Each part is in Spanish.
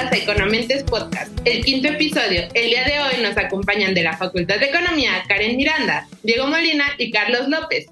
bienvenidas a Economentes Podcast, el 5º episodio. El día de hoy nos acompañan de la Facultad de Economía Karen Miranda, Diego Molina y Carlos López.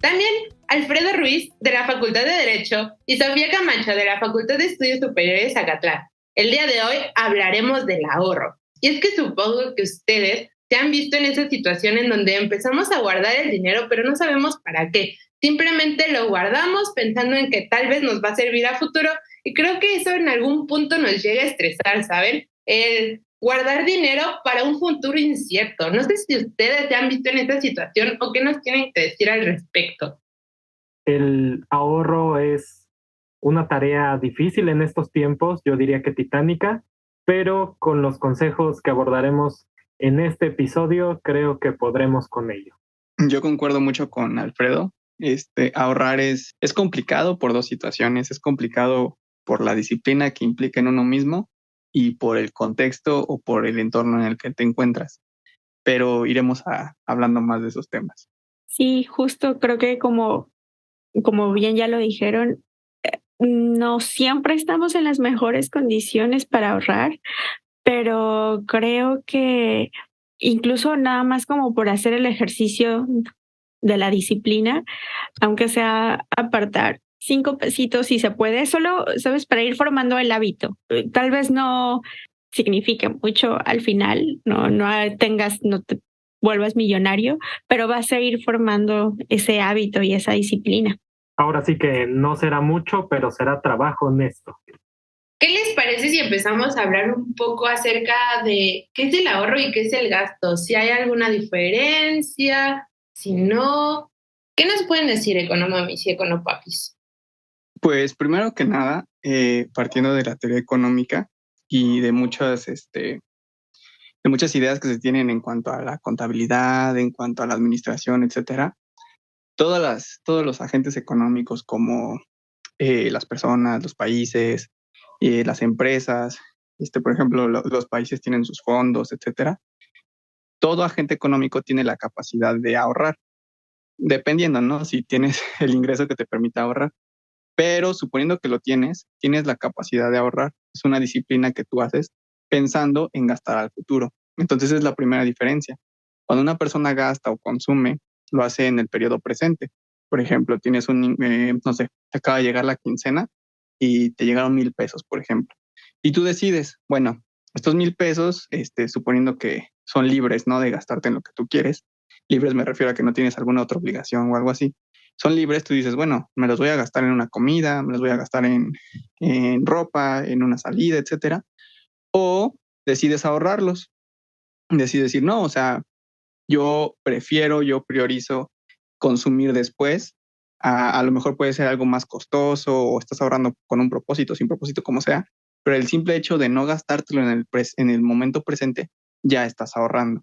También Alfredo Ruiz de la Facultad de Derecho y Sofía Camacho de la Facultad de Estudios Superiores Acatlán. El día de hoy hablaremos del ahorro. Y es que supongo que ustedes se han visto en esa situación en donde empezamos a guardar el dinero pero no sabemos para qué. Simplemente lo guardamos pensando en que tal vez nos va a servir a futuro y creo que eso en algún punto nos llega a estresar, ¿saben? El guardar dinero para un futuro incierto. No sé si ustedes se han visto en esta situación o qué nos tienen que decir al respecto. El ahorro es una tarea difícil en estos tiempos, yo diría que titánica, pero con los consejos que abordaremos en este episodio creo que podremos con ello. Yo concuerdo mucho con Alfredo. Ahorrar es complicado por dos situaciones. Es complicado por la disciplina que implica en uno mismo y por el contexto o por el entorno en el que te encuentras. Pero iremos hablando más de esos temas. Sí, justo creo que como bien ya lo dijeron, no siempre estamos en las mejores condiciones para ahorrar, pero creo que incluso nada más como por hacer el ejercicio de la disciplina, aunque sea apartar 5 pesitos si se puede, solo, ¿sabes? Para ir formando el hábito. Tal vez no signifique mucho al final, no te vuelvas millonario, pero vas a ir formando ese hábito y esa disciplina. Ahora sí que no será mucho, pero será trabajo honesto. ¿Qué les parece si empezamos a hablar un poco acerca de qué es el ahorro y qué es el gasto? Si hay alguna diferencia, si no, ¿qué nos pueden decir economamis y econopapis? Pues primero que nada, partiendo de la teoría económica y de muchas ideas que se tienen en cuanto a la contabilidad, en cuanto a la administración, etcétera, todos los agentes económicos como las personas, los países, las empresas, por ejemplo, los países tienen sus fondos, etcétera. Todo agente económico tiene la capacidad de ahorrar, dependiendo, ¿no? Si tienes el ingreso que te permita ahorrar. Pero suponiendo que lo tienes la capacidad de ahorrar. Es una disciplina que tú haces pensando en gastar al futuro. Entonces es la primera diferencia. Cuando una persona gasta o consume, lo hace en el periodo presente. Por ejemplo, tienes no sé, te acaba de llegar la quincena y te llegaron 1,000 pesos, por ejemplo. Y tú decides, bueno, estos 1,000 pesos, suponiendo que son libres, ¿no? De gastarte en lo que tú quieres. Libres me refiero a que no tienes alguna otra obligación o algo así. Son libres, tú dices, bueno, me los voy a gastar en una comida, me los voy a gastar en ropa, en una salida, etcétera. O decides ahorrarlos. Decides decir, no, o sea, yo priorizo consumir después. A lo mejor puede ser algo más costoso o estás ahorrando con un propósito, sin propósito, como sea. Pero el simple hecho de no gastártelo en el momento presente, ya estás ahorrando.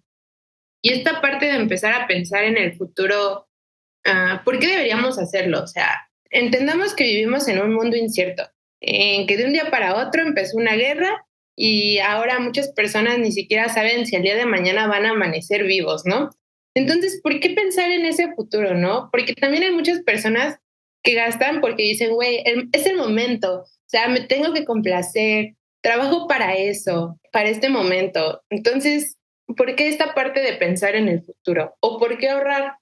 Y esta parte de empezar a pensar en el futuro, ¿por qué deberíamos hacerlo? O sea, entendamos que vivimos en un mundo incierto, en que de un día para otro empezó una guerra y ahora muchas personas ni siquiera saben si el día de mañana van a amanecer vivos, ¿no? Entonces, ¿por qué pensar en ese futuro, no? Porque también hay muchas personas que gastan porque dicen, güey, es el momento, o sea, me tengo que complacer, trabajo para eso, para este momento. Entonces, ¿por qué esta parte de pensar en el futuro? ¿O por qué ahorrar?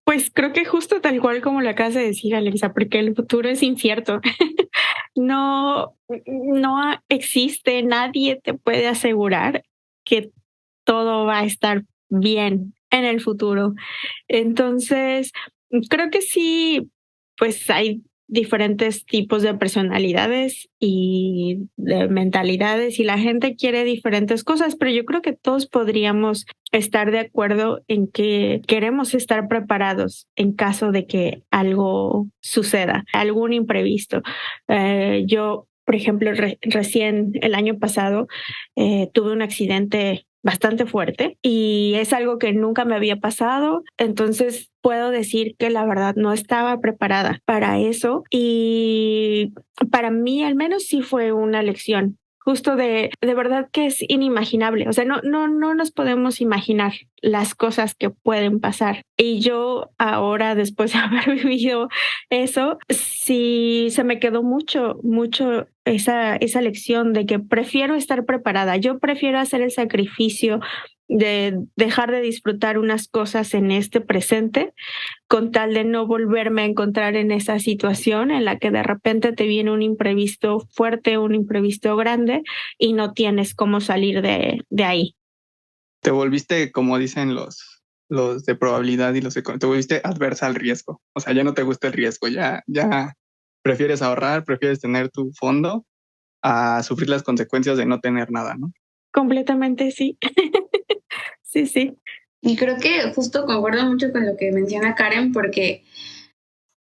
Pues creo que justo tal cual como lo acabas de decir, Alexa, porque el futuro es incierto. No existe, nadie te puede asegurar que todo va a estar bien en el futuro. Entonces, creo que sí, pues hay diferentes tipos de personalidades y de mentalidades y la gente quiere diferentes cosas, pero yo creo que todos podríamos estar de acuerdo en que queremos estar preparados en caso de que algo suceda, algún imprevisto. Yo, por ejemplo, recién el año pasado tuve un accidente bastante fuerte y es algo que nunca me había pasado, entonces puedo decir que la verdad no estaba preparada para eso y para mí al menos sí fue una lección. Justo de verdad que es inimaginable. O sea, no nos podemos imaginar las cosas que pueden pasar. Y yo ahora, después de haber vivido eso, sí se me quedó mucho esa lección de que prefiero estar preparada. Yo prefiero hacer el sacrificio de dejar de disfrutar unas cosas en este presente con tal de no volverme a encontrar en esa situación en la que de repente te viene un imprevisto fuerte, un imprevisto grande y no tienes cómo salir de ahí. Te volviste, como dicen los de probabilidad y te volviste adversa al riesgo. O sea, ya no te gusta el riesgo, ya prefieres ahorrar, prefieres tener tu fondo a sufrir las consecuencias de no tener nada, ¿no? Completamente sí. Sí. Y creo que justo concuerdo mucho con lo que menciona Karen, porque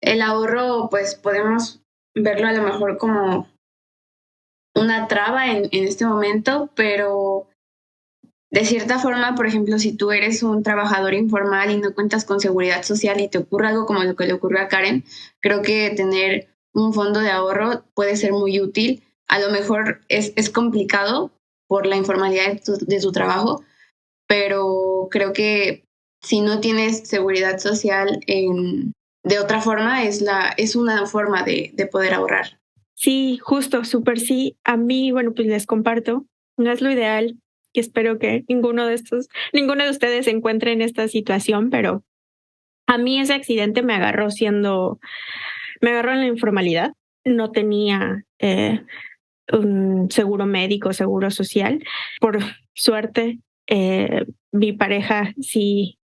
el ahorro, pues podemos verlo a lo mejor como una traba en este momento, pero de cierta forma, por ejemplo, si tú eres un trabajador informal y no cuentas con seguridad social y te ocurre algo como lo que le ocurrió a Karen, creo que tener un fondo de ahorro puede ser muy útil. A lo mejor es complicado por la informalidad de tu trabajo, pero creo que si no tienes seguridad social de otra forma, es una forma de poder ahorrar. Sí, justo, súper sí. A mí, bueno, pues les comparto, no es lo ideal, y espero que ninguno de ustedes se encuentre en esta situación, pero a mí ese accidente me agarró en la informalidad. No tenía un seguro médico, seguro social. Por suerte, mi pareja sí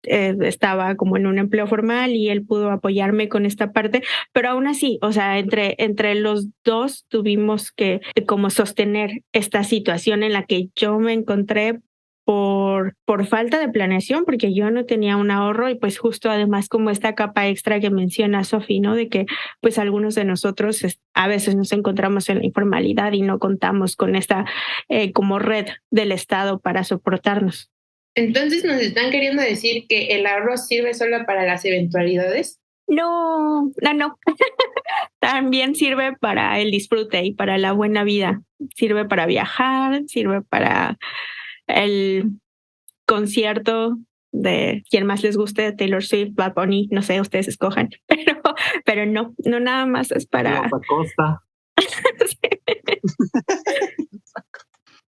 estaba como en un empleo formal y él pudo apoyarme con esta parte, pero aún así, o sea, entre los dos tuvimos que como sostener esta situación en la que yo me encontré por falta de planeación, porque yo no tenía un ahorro y pues justo además como esta capa extra que menciona Sofi, ¿no? De que pues algunos de nosotros a veces nos encontramos en la informalidad y no contamos con esta como red del Estado para soportarnos. Entonces, ¿nos están queriendo decir que el ahorro sirve solo para las eventualidades? No. También sirve para el disfrute y para la buena vida. Sirve para viajar, sirve para el concierto de quien más les guste, Taylor Swift, Bad Bunny, no sé, ustedes escojan. Pero no nada más es para... Costa.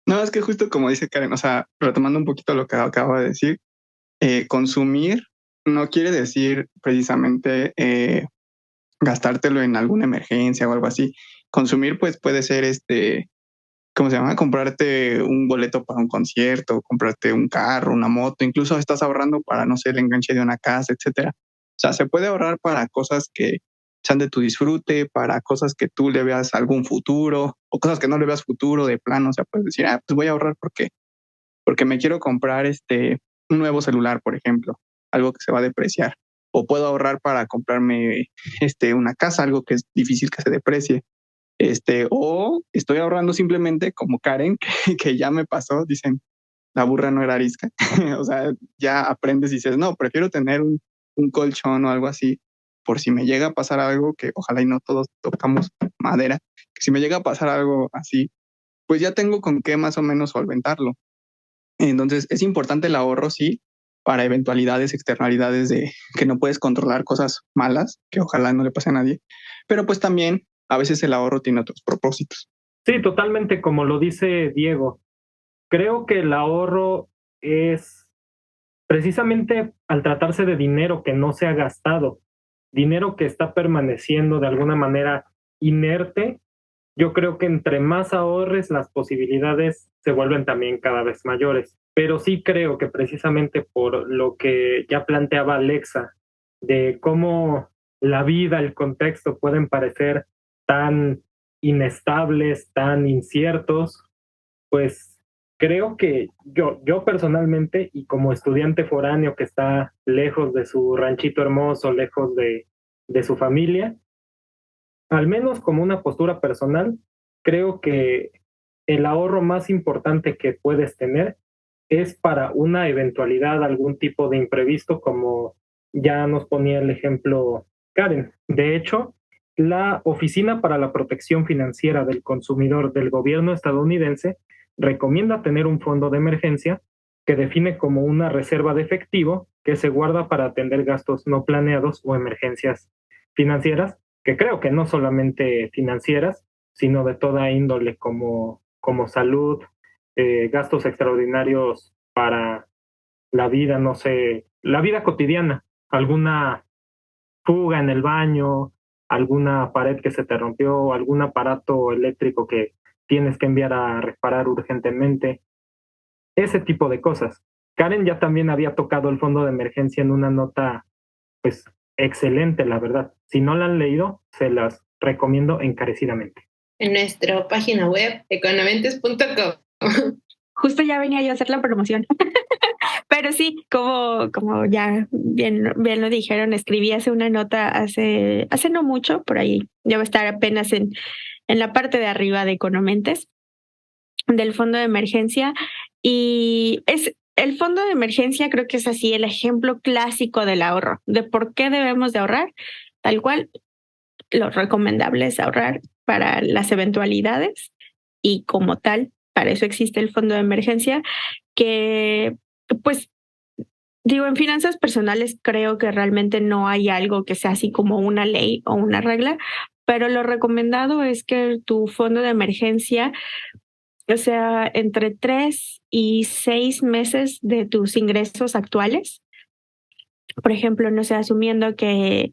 No, es que justo como dice Karen, o sea, retomando un poquito lo que acaba de decir, consumir no quiere decir precisamente gastártelo en alguna emergencia o algo así. Consumir pues puede ser ¿cómo se llama? Comprarte un boleto para un concierto, comprarte un carro, una moto, incluso estás ahorrando para, no sé, el enganche de una casa, etcétera. O sea, se puede ahorrar para cosas que sean de tu disfrute, para cosas que tú le veas algún futuro o cosas que no le veas futuro de plano. O sea, puedes decir, pues voy a ahorrar porque me quiero comprar un nuevo celular, por ejemplo, algo que se va a depreciar. O puedo ahorrar para comprarme una casa, algo que es difícil que se deprecie. O estoy ahorrando simplemente como Karen, que ya me pasó, dicen, la burra no era arisca. O sea, ya aprendes y dices, no, prefiero tener un colchón o algo así, por si me llega a pasar algo, que ojalá y no todos tocamos madera, que si me llega a pasar algo así, pues ya tengo con qué más o menos solventarlo. Entonces, es importante el ahorro, sí, para eventualidades, externalidades de que no puedes controlar, cosas malas, que ojalá no le pase a nadie, pero pues también a veces el ahorro tiene otros propósitos. Sí, totalmente, como lo dice Diego. Creo que el ahorro es precisamente al tratarse de dinero que no se ha gastado, dinero que está permaneciendo de alguna manera inerte. Yo creo que entre más ahorres, las posibilidades se vuelven también cada vez mayores. Pero sí creo que precisamente por lo que ya planteaba Alexa, de cómo la vida, el contexto pueden parecer tan inestables, tan inciertos, pues creo que yo personalmente, y como estudiante foráneo que está lejos de su ranchito hermoso, lejos de su familia, al menos como una postura personal, creo que el ahorro más importante que puedes tener es para una eventualidad, algún tipo de imprevisto, como ya nos ponía el ejemplo Karen. De hecho, la Oficina para la Protección Financiera del Consumidor del gobierno estadounidense recomienda tener un fondo de emergencia que define como una reserva de efectivo que se guarda para atender gastos no planeados o emergencias financieras, que creo que no solamente financieras, sino de toda índole, como salud, gastos extraordinarios para la vida, no sé, la vida cotidiana, alguna fuga en el baño, alguna pared que se te rompió, algún aparato eléctrico que tienes que enviar a reparar urgentemente, ese tipo de cosas. Karen ya también había tocado el fondo de emergencia en una nota, pues, excelente, la verdad. Si no la han leído, se las recomiendo encarecidamente. En nuestra página web, economentes.com. Justo ya venía yo a hacer la promoción. Pero sí, como ya bien lo dijeron, escribí hace una nota hace no mucho, por ahí ya va a estar apenas en la parte de arriba de Economentes, del fondo de emergencia. Y es el fondo de emergencia, creo que es así el ejemplo clásico del ahorro, de por qué debemos de ahorrar. Tal cual, lo recomendable es ahorrar para las eventualidades y como tal, para eso existe el fondo de emergencia, que pues digo, en finanzas personales creo que realmente no hay algo que sea así como una ley o una regla, pero lo recomendado es que tu fondo de emergencia, o sea, entre 3 y 6 meses de tus ingresos actuales. Por ejemplo, no sé, asumiendo que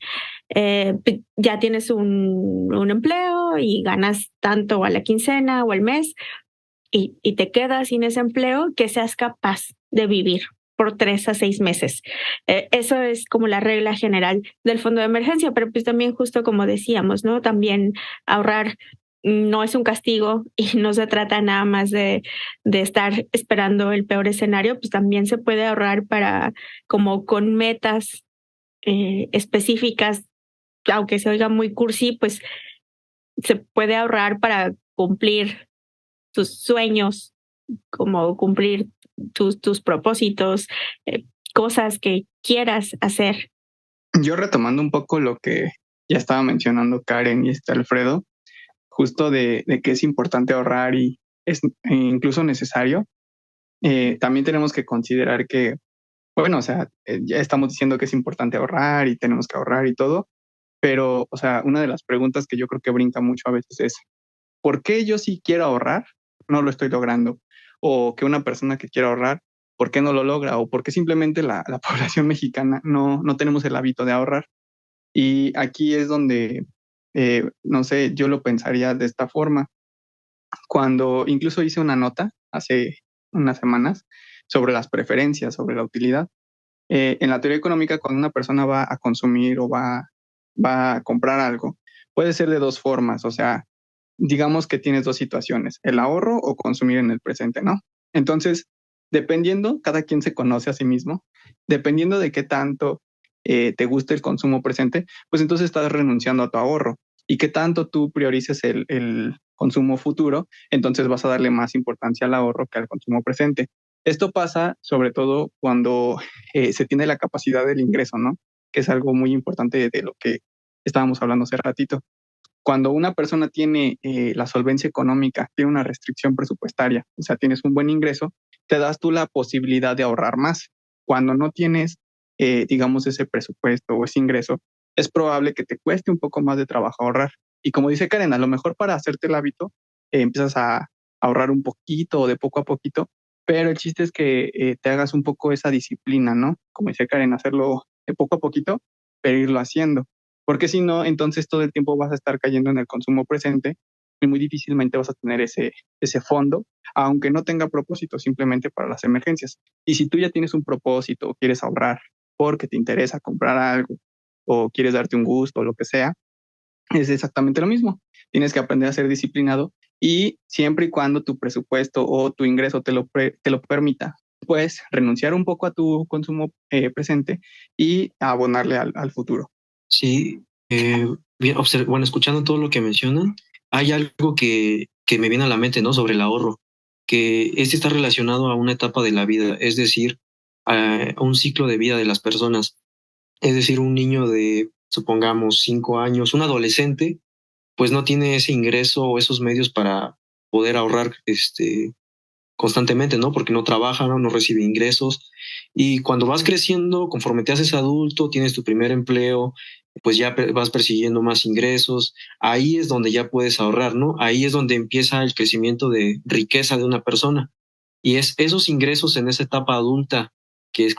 ya tienes un empleo y ganas tanto a la quincena o al mes y te quedas sin ese empleo, que seas capaz de vivir por 3 a 6 meses. Eso es como la regla general del fondo de emergencia, pero pues también justo como decíamos, ¿no? También ahorrar no es un castigo y no se trata nada más de estar esperando el peor escenario, pues también se puede ahorrar para como con metas específicas, aunque se oiga muy cursi, pues se puede ahorrar para cumplir tus sueños, como cumplir tus propósitos, cosas que quieras hacer. Yo retomando un poco lo que ya estaba mencionando Karen y Alfredo, justo de que es importante ahorrar y es incluso necesario, también tenemos que considerar que, bueno, o sea, ya estamos diciendo que es importante ahorrar y tenemos que ahorrar y todo, pero, o sea, una de las preguntas que yo creo que brinca mucho a veces es, ¿por qué yo sí quiero ahorrar no lo estoy logrando? O que una persona que quiera ahorrar, ¿por qué no lo logra? O por qué simplemente la población mexicana no tenemos el hábito de ahorrar. Y aquí es donde, no sé, yo lo pensaría de esta forma. Cuando incluso hice una nota hace unas semanas sobre las preferencias, sobre la utilidad. En la teoría económica, cuando una persona va a consumir o va a comprar algo, puede ser de dos formas. O sea, digamos que tienes dos situaciones, el ahorro o consumir en el presente, ¿no? Entonces, dependiendo, cada quien se conoce a sí mismo, dependiendo de qué tanto te guste el consumo presente, pues entonces estás renunciando a tu ahorro. Y qué tanto tú priorices el consumo futuro, entonces vas a darle más importancia al ahorro que al consumo presente. Esto pasa sobre todo cuando se tiene la capacidad del ingreso, ¿no? Que es algo muy importante de lo que estábamos hablando hace ratito. Cuando una persona tiene la solvencia económica, tiene una restricción presupuestaria, o sea, tienes un buen ingreso, te das tú la posibilidad de ahorrar más. Cuando no tienes, digamos, ese presupuesto o ese ingreso, es probable que te cueste un poco más de trabajo ahorrar. Y como dice Karen, a lo mejor para hacerte el hábito, empiezas a ahorrar un poquito o de poco a poquito, pero el chiste es que te hagas un poco esa disciplina, ¿no? Como dice Karen, hacerlo de poco a poquito, pero irlo haciendo. Porque si no, entonces todo el tiempo vas a estar cayendo en el consumo presente y muy difícilmente vas a tener ese fondo, aunque no tenga propósito, simplemente para las emergencias. Y si tú ya tienes un propósito o quieres ahorrar porque te interesa comprar algo o quieres darte un gusto o lo que sea, es exactamente lo mismo. Tienes que aprender a ser disciplinado y siempre y cuando tu presupuesto o tu ingreso te lo permita, puedes renunciar un poco a tu consumo presente y abonarle al futuro. Sí, bien, bueno, escuchando todo lo que mencionan, hay algo que me viene a la mente, ¿no? Sobre el ahorro, que este está relacionado a una etapa de la vida, es decir, a un ciclo de vida de las personas. Es decir, un niño de, supongamos, 5 años, un adolescente, pues no tiene ese ingreso o esos medios para poder ahorrar constantemente, ¿no? Porque no trabaja, no recibe ingresos. Y cuando vas creciendo, conforme te haces adulto, tienes tu primer empleo, pues ya vas persiguiendo más ingresos. Ahí es donde ya puedes ahorrar, ¿no? Ahí es donde empieza el crecimiento de riqueza de una persona. Y es esos ingresos en esa etapa adulta, que es,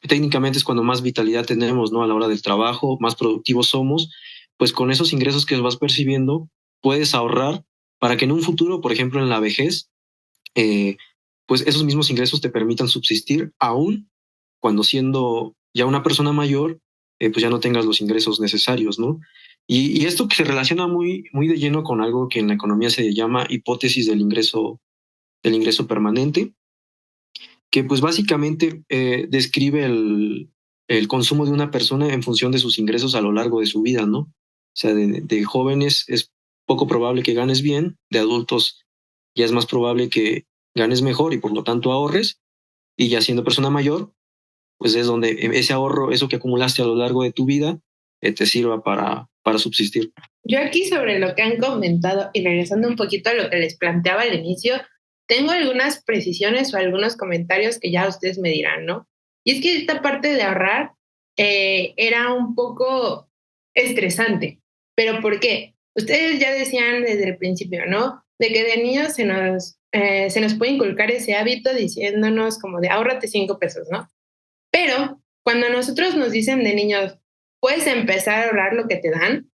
técnicamente es cuando más vitalidad tenemos, ¿no? A la hora del trabajo, más productivos somos, pues con esos ingresos que vas percibiendo, puedes ahorrar para que en un futuro, por ejemplo, en la vejez, pues esos mismos ingresos te permitan subsistir aún cuando siendo ya una persona mayor, pues ya no tengas los ingresos necesarios, ¿no? Y esto que se relaciona muy de lleno con algo que en la economía se llama hipótesis del ingreso permanente, que pues básicamente describe el consumo de una persona en función de sus ingresos a lo largo de su vida, ¿no? O sea, de jóvenes es poco probable que ganes bien, de adultos ya es más probable que ganes mejor y por lo tanto ahorres, y ya siendo persona mayor, pues es donde ese ahorro, eso que acumulaste a lo largo de tu vida, te sirva para subsistir. Yo aquí sobre lo que han comentado y regresando un poquito a lo que les planteaba al inicio, tengo algunas precisiones o algunos comentarios que ya ustedes me dirán, ¿no? Y es que esta parte de ahorrar era un poco estresante. ¿Pero por qué? Ustedes ya decían desde el principio, ¿no? De que de niños se nos puede inculcar ese hábito diciéndonos como de ahórrate 5 pesos, ¿no? Pero cuando nosotros nos dicen de niños, puedes empezar a ahorrar lo que te dan,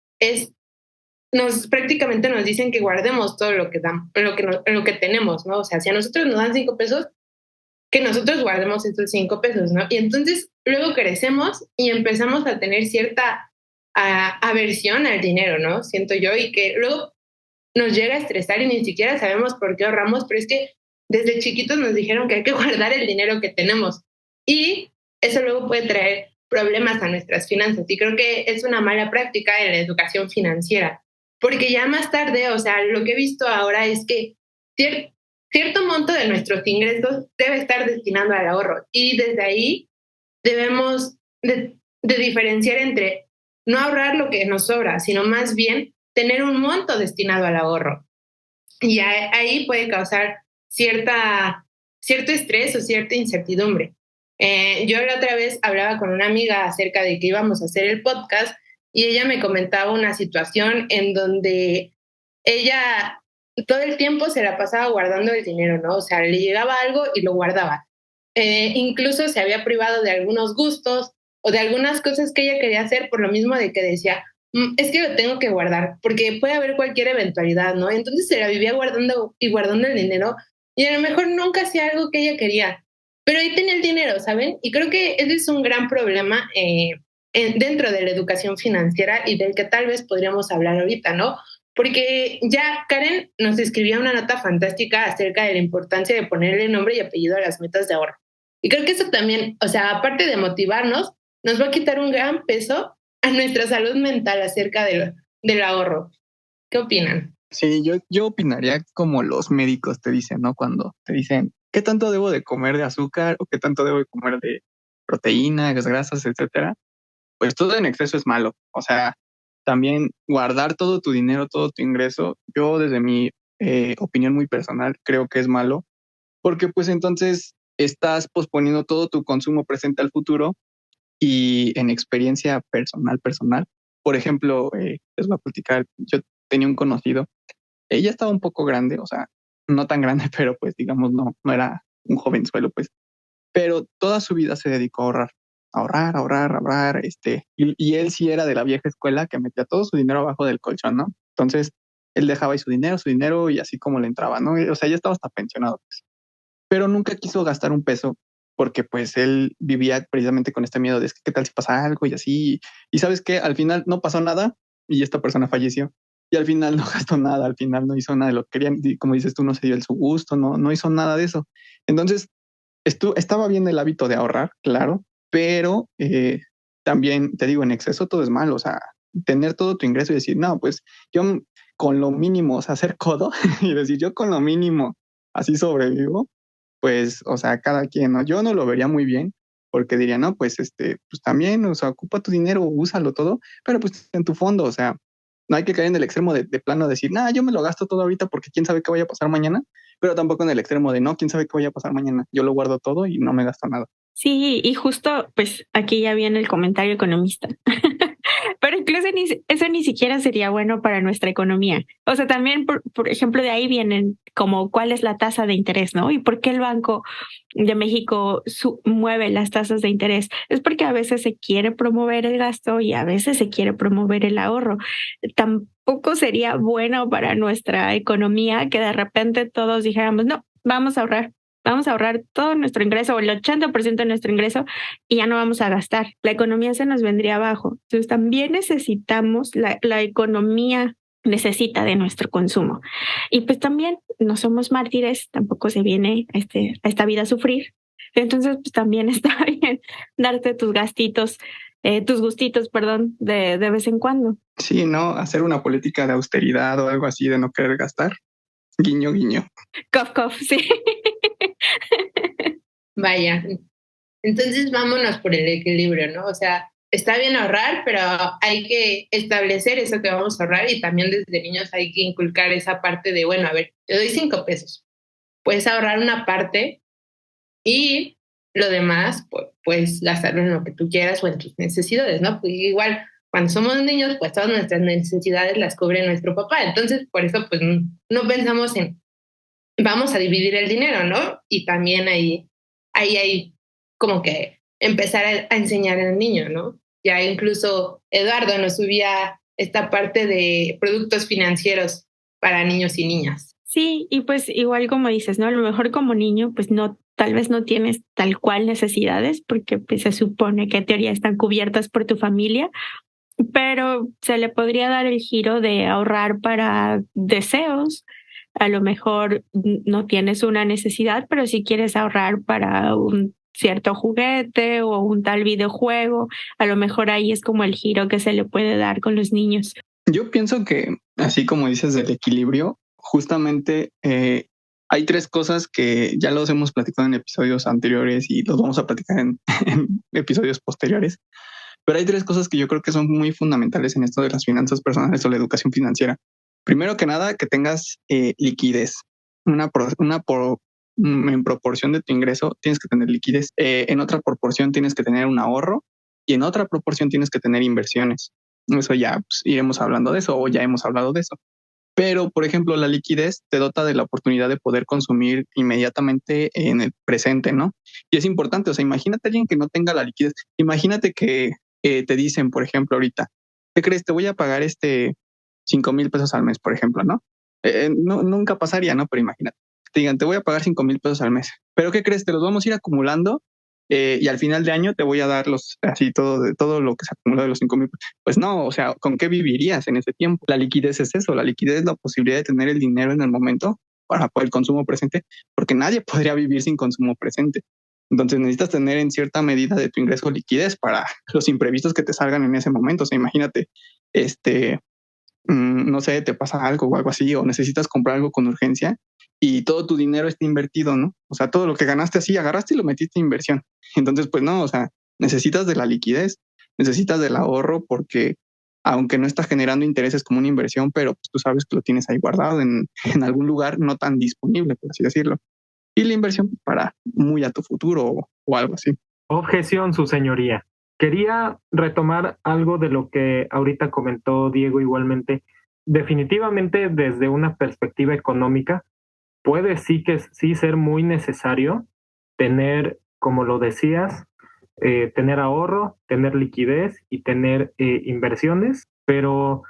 prácticamente nos dicen que guardemos todo lo que dan, lo que tenemos, ¿no? O sea, si a nosotros nos dan 5 pesos, que nosotros guardemos esos 5 pesos, ¿no? Y entonces luego crecemos y empezamos a tener cierta aversión al dinero, ¿no? Siento yo, y que luego nos llega a estresar y ni siquiera sabemos por qué ahorramos, pero es que desde chiquitos nos dijeron que hay que guardar el dinero que tenemos. Y eso luego puede traer problemas a nuestras finanzas. Y creo que es una mala práctica en la educación financiera. Porque ya más tarde, o sea, lo que he visto ahora es que cierto monto de nuestros ingresos debe estar destinado al ahorro. Y desde ahí debemos de diferenciar entre no ahorrar lo que nos sobra, sino más bien tener un monto destinado al ahorro. Y ahí puede causar cierto estrés o cierta incertidumbre. Yo la otra vez hablaba con una amiga acerca de que íbamos a hacer el podcast y ella me comentaba una situación en donde ella todo el tiempo se la pasaba guardando el dinero, ¿no? O sea, le llegaba algo y lo guardaba. Incluso se había privado de algunos gustos o de algunas cosas que ella quería hacer por lo mismo de que decía, es que lo tengo que guardar porque puede haber cualquier eventualidad, ¿no? Entonces se la vivía guardando y guardando el dinero y a lo mejor nunca hacía algo que ella quería, pero ahí tenía el dinero, ¿saben? Y creo que ese es un gran problema dentro de la educación financiera y del que tal vez podríamos hablar ahorita, ¿no? Porque ya Karen nos escribía una nota fantástica acerca de la importancia de ponerle nombre y apellido a las metas de ahorro. Y creo que eso también, o sea, aparte de motivarnos, nos va a quitar un gran peso a nuestra salud mental acerca del ahorro. ¿Qué opinan? Sí, yo opinaría como los médicos te dicen, ¿no? Cuando te dicen, ¿qué tanto debo de comer de azúcar o qué tanto debo de comer de proteínas, grasas, etcétera? Pues todo en exceso es malo. O sea, también guardar todo tu dinero, todo tu ingreso, yo desde mi opinión muy personal creo que es malo, porque pues entonces estás posponiendo todo tu consumo presente al futuro y en experiencia personal. Por ejemplo, les voy a platicar, yo tenía un conocido, ella estaba un poco grande, o sea, no tan grande, pero pues digamos no era un jovenzuelo, pues, pero toda su vida se dedicó a ahorrar, y él sí era de la vieja escuela que metía todo su dinero abajo del colchón, ¿no? Entonces, él dejaba ahí su dinero y así como le entraba, ¿no? O sea, ya estaba hasta pensionado, pues. Pero nunca quiso gastar un peso porque pues él vivía precisamente con este miedo de es que qué tal si pasa algo y así. Y sabes qué, al final no pasó nada y esta persona falleció. Y al final no gastó nada, al final no hizo nada de lo que querían. Y como dices tú, no se dio el su gusto, no hizo nada de eso. Entonces, estaba bien el hábito de ahorrar, claro, pero también te digo, en exceso todo es malo. O sea, tener todo tu ingreso y decir, no, pues yo con lo mínimo, o sea, hacer codo y decir, yo con lo mínimo así sobrevivo, pues, o sea, cada quien, ¿no? Yo no lo vería muy bien porque diría, no, pues, pues también, o sea, ocupa tu dinero, úsalo todo, pero pues en tu fondo, o sea, no hay que caer en el extremo de plano decir, nada, yo me lo gasto todo ahorita porque quién sabe qué vaya a pasar mañana, pero tampoco en el extremo de no, quién sabe qué vaya a pasar mañana, yo lo guardo todo y no me gasto nada. Sí, y justo, pues aquí ya viene el comentario economista. Pero incluso eso ni siquiera sería bueno para nuestra economía. O sea, también, por ejemplo, de ahí vienen como cuál es la tasa de interés, ¿no? Y por qué el Banco de México mueve las tasas de interés. Es porque a veces se quiere promover el gasto y a veces se quiere promover el ahorro. Tampoco sería bueno para nuestra economía que de repente todos dijéramos, no, vamos a ahorrar todo nuestro ingreso o el 80% de nuestro ingreso y ya no vamos a gastar. La economía se nos vendría abajo. Entonces también necesitamos, la economía necesita de nuestro consumo. Y pues también no somos mártires, tampoco se viene a esta vida a sufrir. Entonces pues también está bien darte tus gustitos, perdón, de vez en cuando. Sí, ¿no? Hacer una política de austeridad o algo así de no querer gastar. Guiño, guiño. Cof, cof, sí. Vaya, entonces vámonos por el equilibrio, ¿no? O sea, está bien ahorrar, pero hay que establecer eso que vamos a ahorrar y también desde niños hay que inculcar esa parte de, bueno, a ver, te doy 5 pesos, puedes ahorrar una parte y lo demás, pues gastarlo en lo que tú quieras o en tus necesidades, ¿no? Pues igual, cuando somos niños, pues todas nuestras necesidades las cubre nuestro papá, entonces por eso pues no pensamos en, vamos a dividir el dinero, ¿no? Y también ahí hay como que empezar a enseñar al niño, ¿no? Ya incluso Eduardo nos subía esta parte de productos financieros para niños y niñas. Sí, y pues igual como dices, ¿no? A lo mejor como niño, pues no, tal vez no tienes tal cual necesidades, porque pues se supone que en teoría están cubiertas por tu familia, pero se le podría dar el giro de ahorrar para deseos. A lo mejor no tienes una necesidad, pero si quieres ahorrar para un cierto juguete o un tal videojuego, a lo mejor ahí es como el giro que se le puede dar con los niños. Yo pienso que, así como dices del equilibrio, justamente hay 3 cosas que ya los hemos platicado en episodios anteriores y los vamos a platicar en episodios posteriores, pero hay 3 cosas que yo creo que son muy fundamentales en esto de las finanzas personales o la educación financiera. Primero que nada, que tengas liquidez. En proporción de tu ingreso tienes que tener liquidez. En otra proporción tienes que tener un ahorro y en otra proporción tienes que tener inversiones. Eso ya pues, iremos hablando de eso o ya hemos hablado de eso. Pero, por ejemplo, la liquidez te dota de la oportunidad de poder consumir inmediatamente en el presente, ¿no? Y es importante, o sea, imagínate a alguien que no tenga la liquidez. Imagínate que te dicen, por ejemplo, ahorita, ¿qué crees? Te voy a pagar 5,000 pesos al mes, por ejemplo, ¿no? No, nunca pasaría, ¿no? Pero imagínate, te digan, te voy a pagar 5,000 pesos al mes. ¿Pero qué crees? Te los vamos a ir acumulando y al final de año te voy a dar todo lo que se acumuló de los 5,000. Pues no, o sea, ¿con qué vivirías en ese tiempo? La liquidez es eso, la liquidez es la posibilidad de tener el dinero en el momento para el consumo presente, porque nadie podría vivir sin consumo presente. Entonces necesitas tener en cierta medida de tu ingreso liquidez para los imprevistos que te salgan en ese momento. O sea, imagínate, no sé, te pasa algo o algo así, o necesitas comprar algo con urgencia y todo tu dinero está invertido, ¿no? O sea, todo lo que ganaste así, agarraste y lo metiste en inversión. Entonces, pues no, o sea, necesitas de la liquidez, necesitas del ahorro porque aunque no está generando intereses como una inversión, pero pues, tú sabes que lo tienes ahí guardado en algún lugar no tan disponible, por así decirlo. Y la inversión para muy a tu futuro o algo así. Objeción, su señoría. Quería retomar algo de lo que ahorita comentó Diego igualmente. Definitivamente desde una perspectiva económica puede sí ser muy necesario tener, como lo decías, tener ahorro, tener liquidez y tener inversiones, pero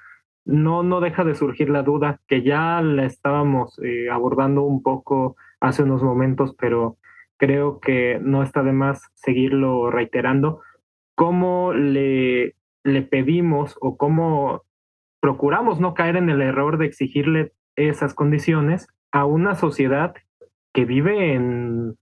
no deja de surgir la duda que ya la estábamos abordando un poco hace unos momentos, pero creo que no está de más seguirlo reiterando. ¿Cómo le pedimos o cómo procuramos no caer en el error de exigirle esas condiciones a una sociedad que vive en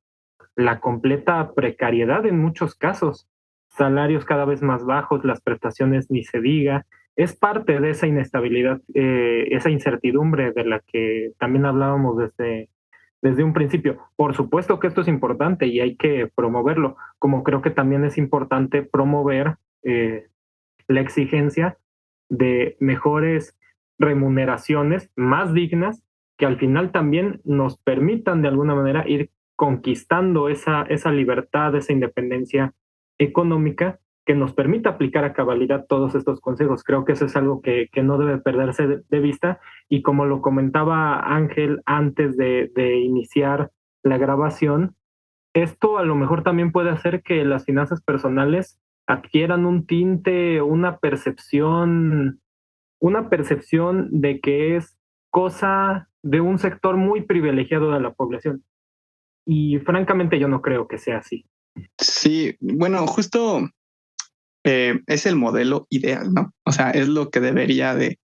la completa precariedad en muchos casos? Salarios cada vez más bajos, las prestaciones ni se diga. Es parte de esa inestabilidad, esa incertidumbre de la que también hablábamos desde un principio. Por supuesto que esto es importante y hay que promoverlo, como creo que también es importante promover la exigencia de mejores remuneraciones más dignas que al final también nos permitan de alguna manera ir conquistando esa libertad, esa independencia económica que nos permita aplicar a cabalidad todos estos consejos. Creo que eso es algo que no debe perderse de vista, y como lo comentaba Ángel antes de iniciar la grabación, esto a lo mejor también puede hacer que las finanzas personales adquieran un tinte, una percepción de que es cosa de un sector muy privilegiado de la población. Y francamente yo no creo que sea así. Sí, bueno, justo es el modelo ideal, ¿no? O sea, es lo que debería de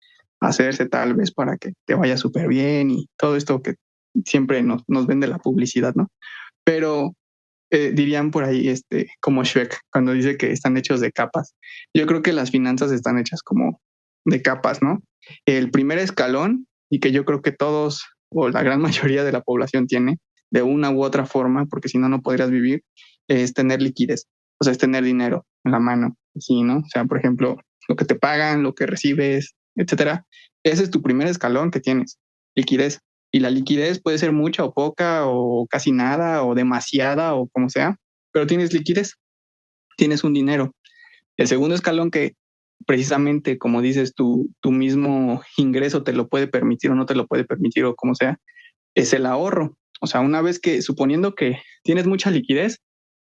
hacerse tal vez para que te vaya súper bien y todo esto que siempre nos vende la publicidad, ¿no? Pero dirían por ahí, como Shrek, cuando dice que están hechos de capas. Yo creo que las finanzas están hechas como de capas, ¿no? El primer escalón, y que yo creo que todos o la gran mayoría de la población tiene, de una u otra forma, porque si no, no podrías vivir, es tener liquidez, o sea, es tener dinero en la mano, ¿sí, no? O sea, por ejemplo, lo que te pagan, lo que recibes, etcétera. Ese es tu primer escalón que tienes, liquidez. Y la liquidez puede ser mucha o poca o casi nada o demasiada o como sea, pero tienes liquidez, tienes un dinero. El segundo escalón, que precisamente, como dices, tu mismo ingreso te lo puede permitir o no te lo puede permitir o como sea, es el ahorro. O sea, una vez que, suponiendo que tienes mucha liquidez,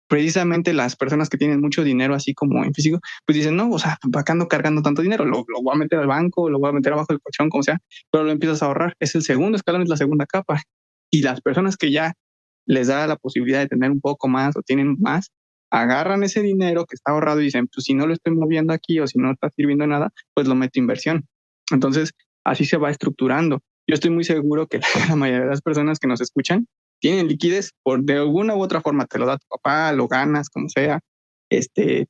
precisamente las personas que tienen mucho dinero así como en físico, pues dicen, no, o sea, ¿para qué ando cargando tanto dinero? Lo voy a meter al banco, lo voy a meter abajo del colchón, como sea, pero lo empiezas a ahorrar. Es el segundo escalón, es la segunda capa. Y las personas que ya les da la posibilidad de tener un poco más o tienen más, agarran ese dinero que está ahorrado y dicen, pues si no lo estoy moviendo aquí o si no está sirviendo de nada, pues lo meto a inversión. Entonces, así se va estructurando. Yo estoy muy seguro que la mayoría de las personas que nos escuchan tienen liquidez por de alguna u otra forma, te lo da tu papá, lo ganas, como sea,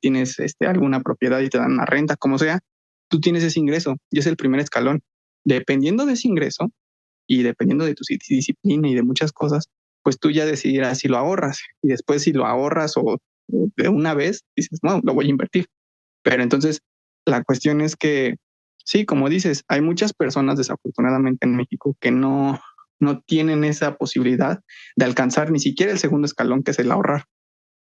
tienes alguna propiedad y te dan una renta, como sea, tú tienes ese ingreso y es el primer escalón. Dependiendo de ese ingreso y dependiendo de tu disciplina y de muchas cosas, pues tú ya decidirás si lo ahorras y después si lo ahorras o de una vez dices, no, lo voy a invertir. Pero entonces la cuestión es que, sí, como dices, hay muchas personas desafortunadamente en México que no tienen esa posibilidad de alcanzar ni siquiera el segundo escalón, que es el ahorrar.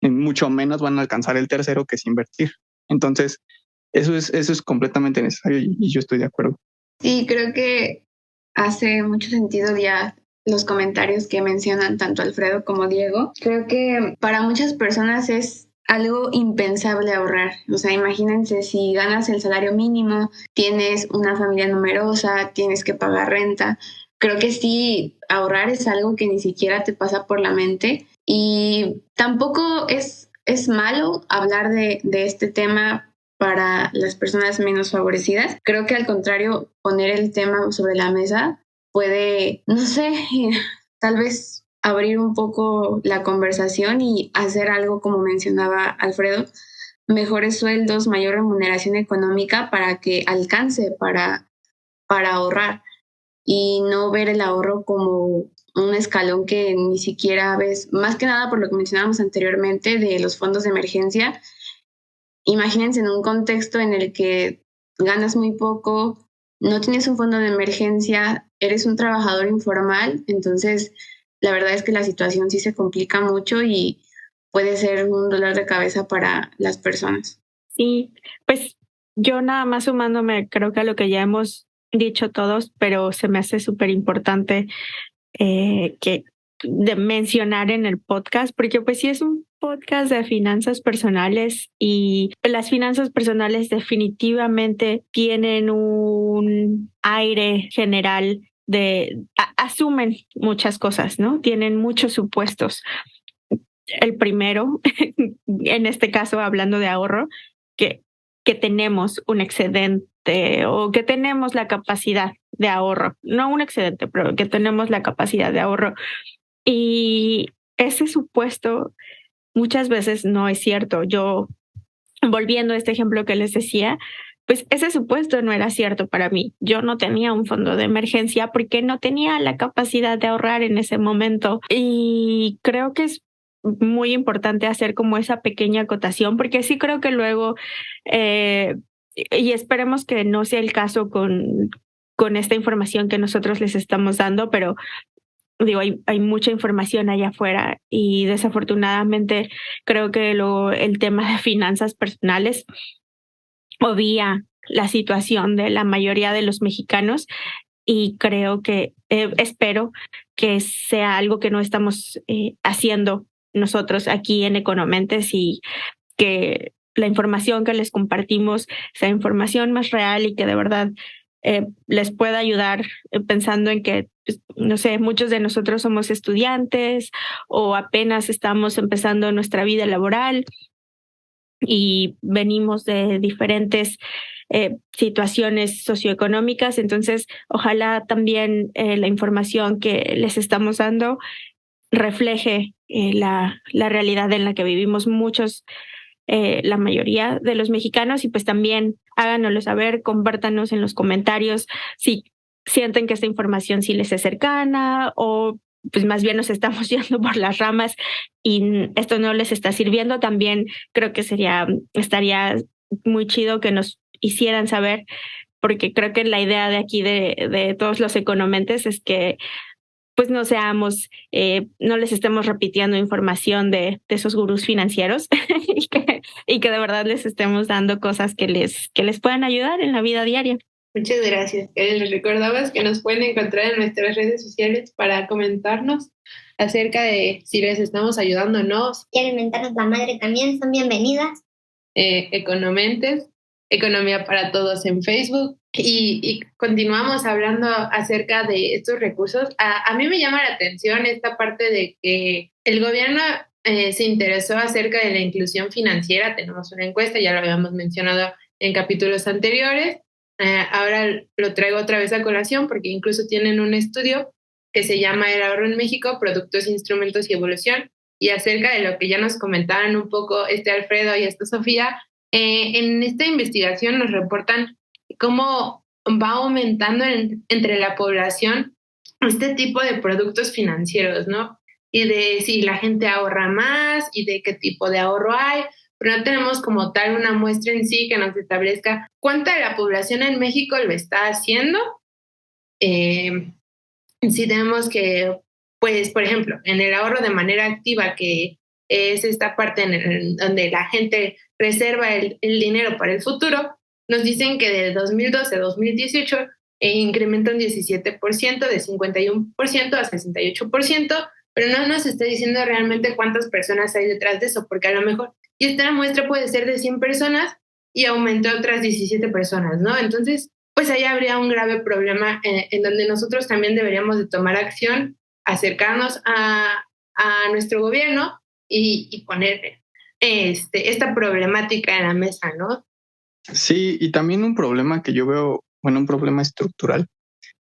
Y mucho menos van a alcanzar el tercero, que es invertir. Entonces, eso es completamente necesario y yo estoy de acuerdo. Sí, creo que hace mucho sentido ya los comentarios que mencionan tanto Alfredo como Diego. Creo que para muchas personas es algo impensable ahorrar. O sea, imagínense si ganas el salario mínimo, tienes una familia numerosa, tienes que pagar renta. Creo que sí, ahorrar es algo que ni siquiera te pasa por la mente. Y tampoco es malo hablar de este tema para las personas menos favorecidas. Creo que al contrario, poner el tema sobre la mesa puede, no sé, tal vez abrir un poco la conversación y hacer algo como mencionaba Alfredo, mejores sueldos, mayor remuneración económica para que alcance para ahorrar y no ver el ahorro como un escalón que ni siquiera ves, más que nada por lo que mencionábamos anteriormente de los fondos de emergencia. Imagínense en un contexto en el que ganas muy poco, no tienes un fondo de emergencia, eres un trabajador informal, entonces la verdad es que la situación sí se complica mucho y puede ser un dolor de cabeza para las personas. Sí, pues yo nada más sumándome, creo que a lo que ya hemos dicho todos, pero se me hace súper importante que de mencionar en el podcast, porque pues sí es un podcast de finanzas personales y las finanzas personales definitivamente tienen un aire general de asumen muchas cosas, ¿no? Tienen muchos supuestos. El primero, en este caso hablando de ahorro, que tenemos un excedente o que tenemos la capacidad de ahorro, no un excedente, pero que tenemos la capacidad de ahorro. Y ese supuesto muchas veces no es cierto. Yo, volviendo a este ejemplo que les decía, pues ese supuesto no era cierto para mí. Yo no tenía un fondo de emergencia porque no tenía la capacidad de ahorrar en ese momento. Y creo que es muy importante hacer como esa pequeña acotación, porque sí creo que luego, y esperemos que no sea el caso con esta información que nosotros les estamos dando, pero digo, hay mucha información allá afuera y desafortunadamente creo que el tema de finanzas personales obvia la situación de la mayoría de los mexicanos y creo que espero que sea algo que no estamos haciendo nosotros aquí en Economentes y que la información que les compartimos sea información más real y que de verdad les pueda ayudar pensando en que, pues, no sé, muchos de nosotros somos estudiantes o apenas estamos empezando nuestra vida laboral y venimos de diferentes situaciones socioeconómicas. Entonces, ojalá también la información que les estamos dando refleje la realidad en la que vivimos muchos, la mayoría de los mexicanos y pues también háganoslo saber, compártanos en los comentarios si sienten que esta información sí les es cercana o pues más bien nos estamos yendo por las ramas y esto no les está sirviendo. También creo que estaría muy chido que nos hicieran saber, porque creo que la idea de aquí de todos los economentes es que pues no seamos, no les estemos repitiendo información de esos gurús financieros y que de verdad les estemos dando cosas que les puedan ayudar en la vida diaria. Muchas gracias. Les recordabas que nos pueden encontrar en nuestras redes sociales para comentarnos acerca de si les estamos ayudando o no. Quieren mentarnos la madre también, son bienvenidas. Economentes, Economía para Todos en Facebook. Y continuamos hablando acerca de estos recursos. A mí me llama la atención esta parte de que el gobierno se interesó acerca de la inclusión financiera. Tenemos una encuesta, ya lo habíamos mencionado en capítulos anteriores. Ahora lo traigo otra vez a colación porque incluso tienen un estudio que se llama El ahorro en México, productos, instrumentos y evolución. Y acerca de lo que ya nos comentaban un poco Alfredo y Sofía, en esta investigación nos reportan cómo va aumentando entre la población este tipo de productos financieros, ¿no? Y de si la gente ahorra más y de qué tipo de ahorro hay, pero no tenemos como tal una muestra en sí que nos establezca cuánta de la población en México lo está haciendo. Si tenemos que, pues, por ejemplo, en el ahorro de manera activa, que es esta parte donde la gente reserva el dinero para el futuro, nos dicen que de 2012 a 2018 incrementa un 17%, de 51% a 68%, pero no nos está diciendo realmente cuántas personas hay detrás de eso, porque a lo mejor, y esta muestra puede ser de 100 personas y aumentó otras 17 personas, ¿no? Entonces, pues ahí habría un grave problema en donde nosotros también deberíamos de tomar acción, acercarnos a nuestro gobierno y poner esta problemática en la mesa, ¿no? Sí, y también un problema que yo veo, bueno, un problema estructural,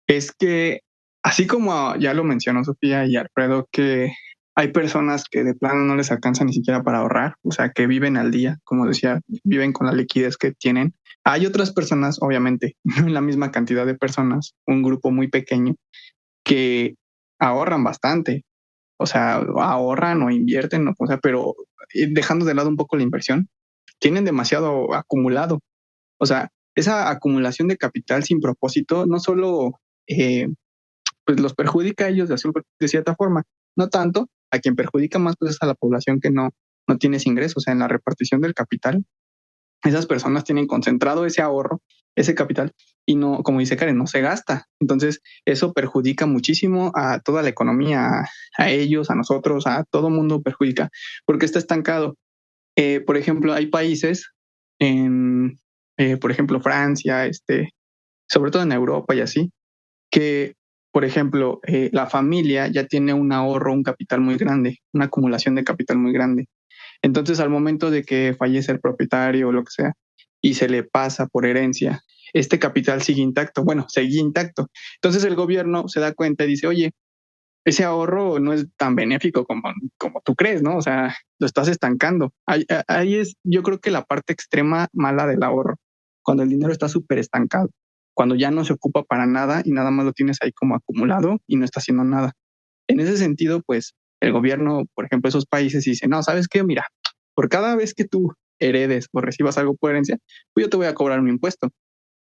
es que así como ya lo mencionó Sofía y Alfredo, que hay personas que de plano no les alcanza ni siquiera para ahorrar, o sea, que viven al día, como decía, viven con la liquidez que tienen. Hay otras personas, obviamente, no en la misma cantidad de personas, un grupo muy pequeño, que ahorran bastante, o sea, ahorran o invierten, o sea, pero dejando de lado un poco la inversión, tienen demasiado acumulado. O sea, esa acumulación de capital sin propósito no solo pues los perjudica a ellos de cierta forma, no tanto, a quien perjudica más pues es a la población que no tiene ese ingreso. O sea, en la repartición del capital, esas personas tienen concentrado ese ahorro, ese capital, y no, como dice Karen, no se gasta. Entonces, eso perjudica muchísimo a toda la economía, a ellos, a nosotros, a todo mundo perjudica, porque está estancado. Por ejemplo, hay países por ejemplo, Francia, sobre todo en Europa y así, que, por ejemplo, la familia ya tiene un ahorro, un capital muy grande, una acumulación de capital muy grande. Entonces, al momento de que fallece el propietario o lo que sea, y se le pasa por herencia, este capital sigue intacto. Bueno, seguía intacto. Entonces el gobierno se da cuenta y dice, oye, ese ahorro no es tan benéfico como tú crees, ¿no? O sea, lo estás estancando. Ahí es, yo creo que la parte extrema mala del ahorro, cuando el dinero está súper estancado, cuando ya no se ocupa para nada y nada más lo tienes ahí como acumulado y no está haciendo nada. En ese sentido, pues el gobierno, por ejemplo, esos países dice, no, ¿sabes qué? Mira, por cada vez que tú heredes o recibas algo por herencia, pues yo te voy a cobrar un impuesto.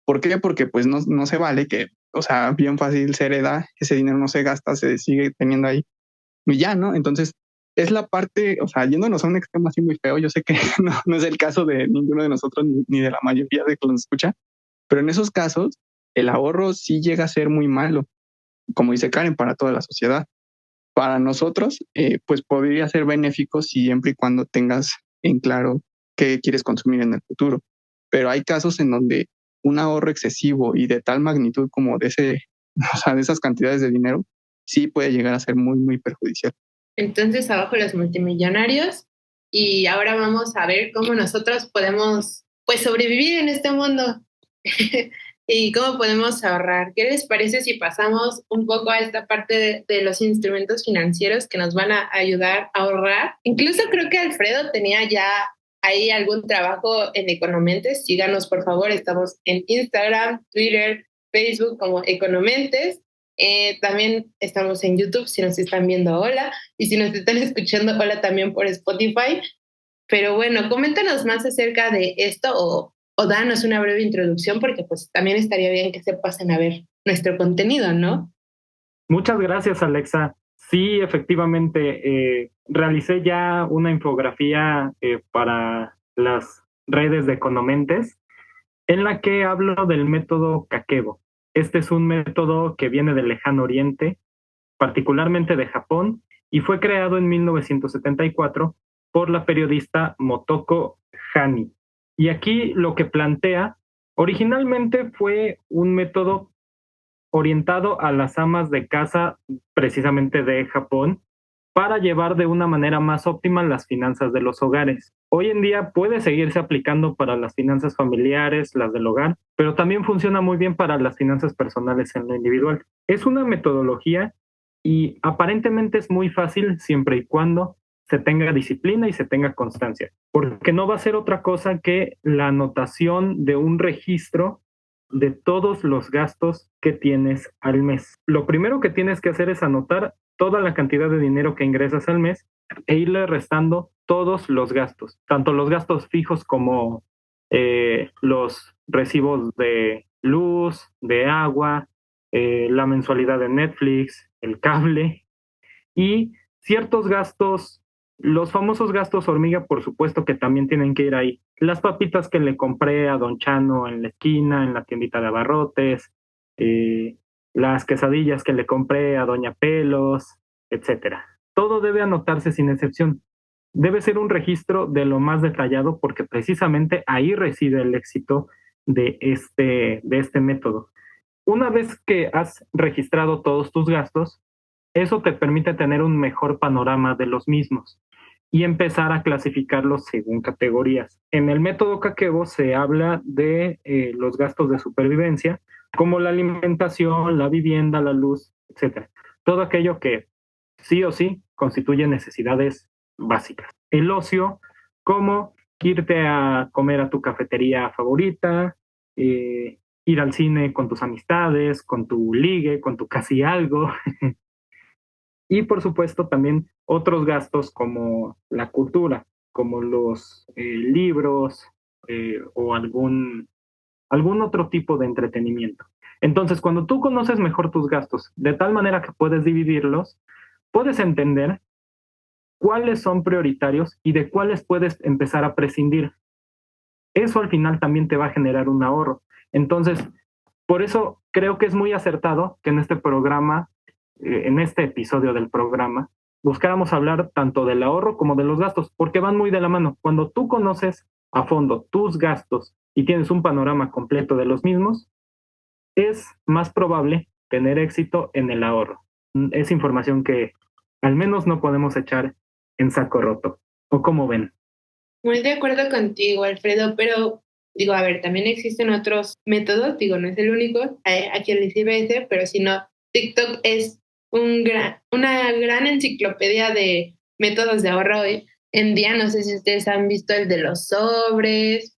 ¿Por qué? Porque pues no se vale que, o sea, bien fácil se hereda, ese dinero no se gasta, se sigue teniendo ahí y ya, ¿no? Entonces, es la parte, o sea, yéndonos a un extremo así muy feo, yo sé que no es el caso de ninguno de nosotros ni de la mayoría de que nos escucha, pero en esos casos, el ahorro sí llega a ser muy malo, como dice Karen, para toda la sociedad. Para nosotros, pues podría ser benéfico siempre y cuando tengas en claro qué quieres consumir en el futuro. Pero hay casos en donde un ahorro excesivo y de tal magnitud como de o sea, de esas cantidades de dinero, sí puede llegar a ser muy, muy perjudicial. Entonces, abajo los multimillonarios. Y ahora vamos a ver cómo nosotros podemos, pues, sobrevivir en este mundo. Y cómo podemos ahorrar. ¿Qué les parece si pasamos un poco a esta parte de los instrumentos financieros que nos van a ayudar a ahorrar? Incluso creo que Alfredo tenía ya ahí algún trabajo en Economentes. Síganos, por favor. Estamos en Instagram, Twitter, Facebook como Economentes. También estamos en YouTube si nos están viendo, hola. Y si nos están escuchando, hola también por Spotify. Pero bueno, coméntanos más acerca de esto o danos una breve introducción porque pues también estaría bien que se pasen a ver nuestro contenido, ¿no? Muchas gracias, Alexa. Sí, efectivamente, realicé ya una infografía para las redes de Economentes en la que hablo del método Kakebo. Este es un método que viene del lejano oriente, particularmente de Japón, y fue creado en 1974 por la periodista Motoko Hani. Y aquí lo que plantea, originalmente fue un método orientado a las amas de casa, precisamente de Japón, para llevar de una manera más óptima las finanzas de los hogares. Hoy en día puede seguirse aplicando para las finanzas familiares, las del hogar, pero también funciona muy bien para las finanzas personales en lo individual. Es una metodología y aparentemente es muy fácil siempre y cuando se tenga disciplina y se tenga constancia, porque no va a ser otra cosa que la anotación de un registro de todos los gastos que tienes al mes. Lo primero que tienes que hacer es anotar toda la cantidad de dinero que ingresas al mes e irle restando todos los gastos, tanto los gastos fijos como los recibos de luz, de agua, la mensualidad de Netflix, el cable y ciertos gastos, los famosos gastos hormiga, por supuesto que también tienen que ir ahí. Las papitas que le compré a Don Chano en la esquina, en la tiendita de abarrotes, las quesadillas que le compré a Doña Pelos, etcétera. Todo debe anotarse sin excepción. Debe ser un registro de lo más detallado porque precisamente ahí reside el éxito de este método. Una vez que has registrado todos tus gastos, eso te permite tener un mejor panorama de los mismos y empezar a clasificarlos según categorías. En el método Kakebo se habla de los gastos de supervivencia, como la alimentación, la vivienda, la luz, etc. Todo aquello que sí o sí constituye necesidades básicas. El ocio, como irte a comer a tu cafetería favorita, ir al cine con tus amistades, con tu ligue, con tu casi algo. Y por supuesto también otros gastos como la cultura, como los libros o algún otro tipo de entretenimiento. Entonces, cuando tú conoces mejor tus gastos, de tal manera que puedes dividirlos, puedes entender cuáles son prioritarios y de cuáles puedes empezar a prescindir. Eso al final también te va a generar un ahorro. Entonces, por eso creo que es muy acertado que en este programa, en este episodio del programa, buscáramos hablar tanto del ahorro como de los gastos, porque van muy de la mano. Cuando tú conoces a fondo tus gastos y tienes un panorama completo de los mismos, es más probable tener éxito en el ahorro. Es información que al menos no podemos echar en saco roto. ¿O cómo ven? Muy de acuerdo contigo, Alfredo, pero digo, a ver, también existen otros métodos, digo, no es el único, a quien le sirve ese, pero si no, TikTok es una gran enciclopedia de métodos de ahorro hoy en día. No sé si ustedes han visto el de los sobres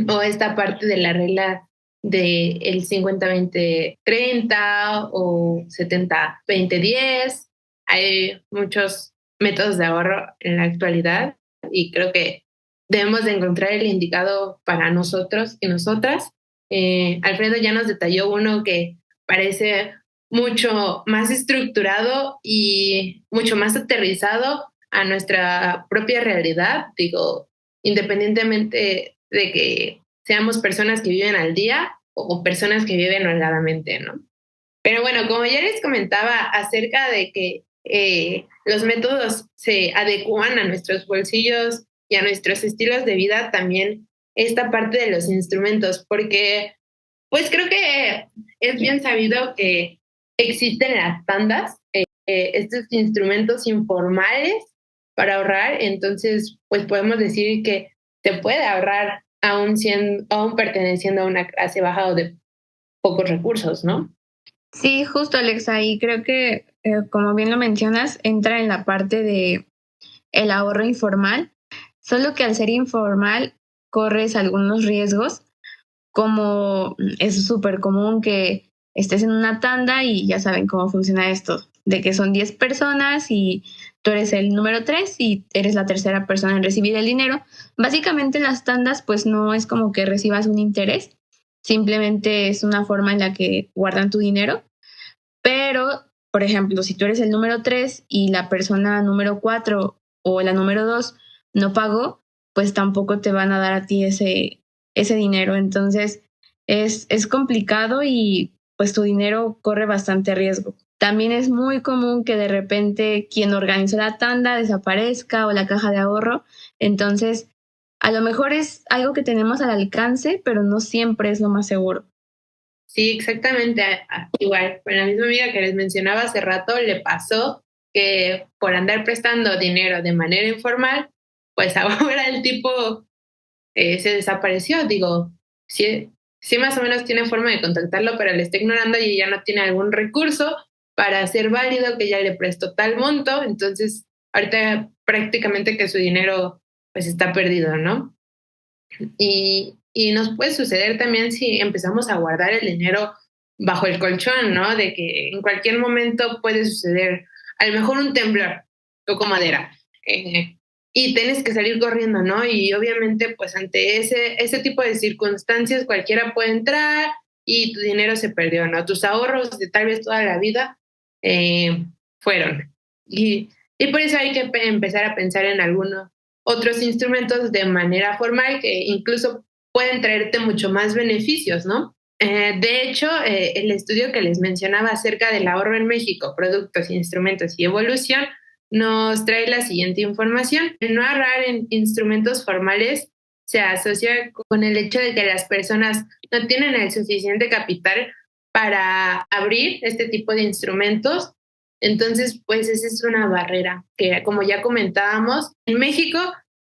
o esta parte de la regla de el 50-20-30 o 70-20-10. Hay muchos métodos de ahorro en la actualidad y creo que debemos de encontrar el indicado para nosotros y nosotras. Alfredo ya nos detalló uno que parece mucho más estructurado y mucho más aterrizado a nuestra propia realidad, digo, independientemente de que seamos personas que viven al día o personas que viven holgadamente, ¿no? Pero bueno, como ya les comentaba acerca de que los métodos se adecúan a nuestros bolsillos y a nuestros estilos de vida, también esta parte de los instrumentos, porque pues creo que es bien sabido que existen las tandas, estos instrumentos informales para ahorrar, entonces pues podemos decir que se puede ahorrar aún perteneciendo a una clase baja o de pocos recursos, ¿no? Sí, justo Alexa, y creo que como bien lo mencionas, entra en la parte de el ahorro informal, solo que al ser informal corres algunos riesgos, como es súper común que estés en una tanda y ya saben cómo funciona esto, de que son 10 personas y tú eres el número 3 y eres la tercera persona en recibir el dinero. Básicamente las tandas pues no es como que recibas un interés, simplemente es una forma en la que guardan tu dinero, pero por ejemplo, si tú eres el número 3 y la persona número 4 o la número 2 no pagó, pues tampoco te van a dar a ti ese dinero. Entonces es complicado y pues tu dinero corre bastante riesgo. También es muy común que de repente quien organizó la tanda desaparezca o la caja de ahorro. Entonces, a lo mejor es algo que tenemos al alcance, pero no siempre es lo más seguro. Sí, exactamente. Igual, con la misma amiga que les mencionaba hace rato, le pasó que por andar prestando dinero de manera informal, pues ahora el tipo se desapareció. Digo, sí más o menos tiene forma de contactarlo, pero le está ignorando y ya no tiene algún recurso para hacer válido que ya le prestó tal monto. Entonces, ahorita prácticamente que su dinero pues está perdido, ¿no? Y nos puede suceder también si empezamos a guardar el dinero bajo el colchón, ¿no? De que en cualquier momento puede suceder, a lo mejor un temblor, toco madera, y tienes que salir corriendo, ¿no? Y obviamente, pues ante ese tipo de circunstancias, cualquiera puede entrar y tu dinero se perdió, ¿no? Tus ahorros de tal vez toda la vida fueron. Y por eso hay que empezar a pensar en algunos otros instrumentos de manera formal que incluso pueden traerte mucho más beneficios, ¿no? De hecho, el estudio que les mencionaba acerca del ahorro en México, productos, instrumentos y evolución, nos trae la siguiente información. El no ahorrar en instrumentos formales se asocia con el hecho de que las personas no tienen el suficiente capital para abrir este tipo de instrumentos. Entonces, pues esa es una barrera que, como ya comentábamos, en México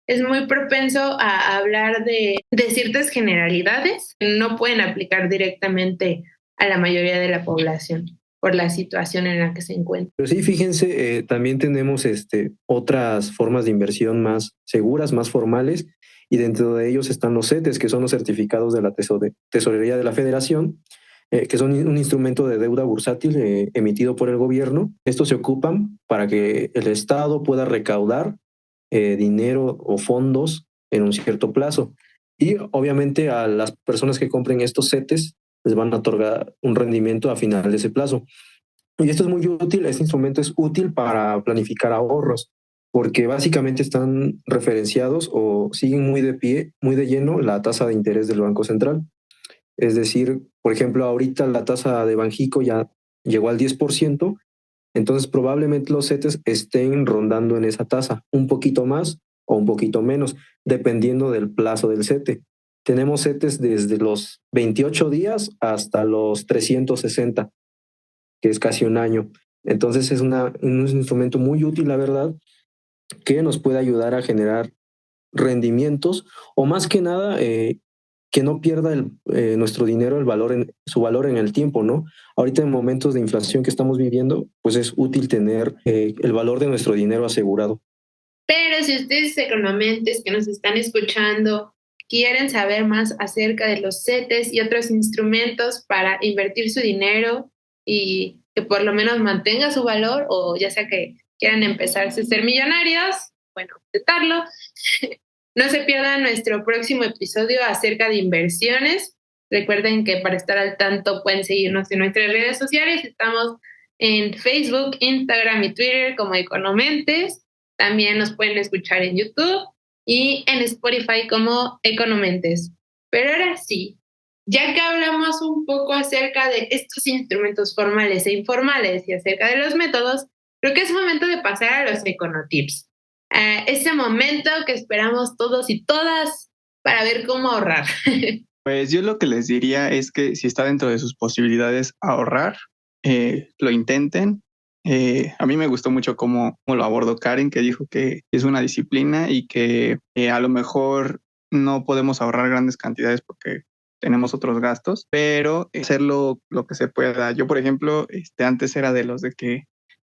es muy propenso a hablar de ciertas generalidades que no pueden aplicar directamente a la mayoría de la población por la situación en la que se encuentra. Pero sí, fíjense, también tenemos otras formas de inversión más seguras, más formales, y dentro de ellos están los CETES, que son los certificados de la Tesorería de la Federación, que son un instrumento de deuda bursátil emitido por el gobierno. Estos se ocupan para que el Estado pueda recaudar dinero o fondos en un cierto plazo. Y obviamente a las personas que compren estos CETES les van a otorgar un rendimiento a final de ese plazo. Y esto es muy útil, este instrumento es útil para planificar ahorros, porque básicamente están referenciados o siguen muy de pie, muy de lleno la tasa de interés del Banco Central. Es decir, por ejemplo, ahorita la tasa de Banjico ya llegó al 10%, entonces probablemente los CETES estén rondando en esa tasa, un poquito más o un poquito menos, dependiendo del plazo del CETE. Tenemos CETES desde los 28 días hasta los 360, que es casi un año. Entonces es un instrumento muy útil, la verdad, que nos puede ayudar a generar rendimientos o más que nada que no pierda nuestro dinero su valor en el tiempo, ¿no? Ahorita en momentos de inflación que estamos viviendo, pues es útil tener el valor de nuestro dinero asegurado. Pero si ustedes economistas que nos están escuchando quieren saber más acerca de los CETES y otros instrumentos para invertir su dinero y que por lo menos mantenga su valor, o ya sea que quieran empezarse a ser millonarios, bueno, intentarlo. No se pierdan nuestro próximo episodio acerca de inversiones Recuerden que para estar al tanto pueden seguirnos en nuestras redes sociales. Estamos en Facebook, Instagram y Twitter como Economentes. También nos pueden escuchar en YouTube y en Spotify como Economentes. Pero ahora sí, ya que hablamos un poco acerca de estos instrumentos formales e informales y acerca de los métodos, creo que es momento de pasar a los econotips. Ese momento que esperamos todos y todas para ver cómo ahorrar. Pues yo lo que les diría es que si está dentro de sus posibilidades ahorrar, lo intenten. A mí me gustó mucho cómo lo abordó Karen, que dijo que es una disciplina y que a lo mejor no podemos ahorrar grandes cantidades porque tenemos otros gastos, pero hacerlo lo que se pueda. Yo, por ejemplo, antes era de los de que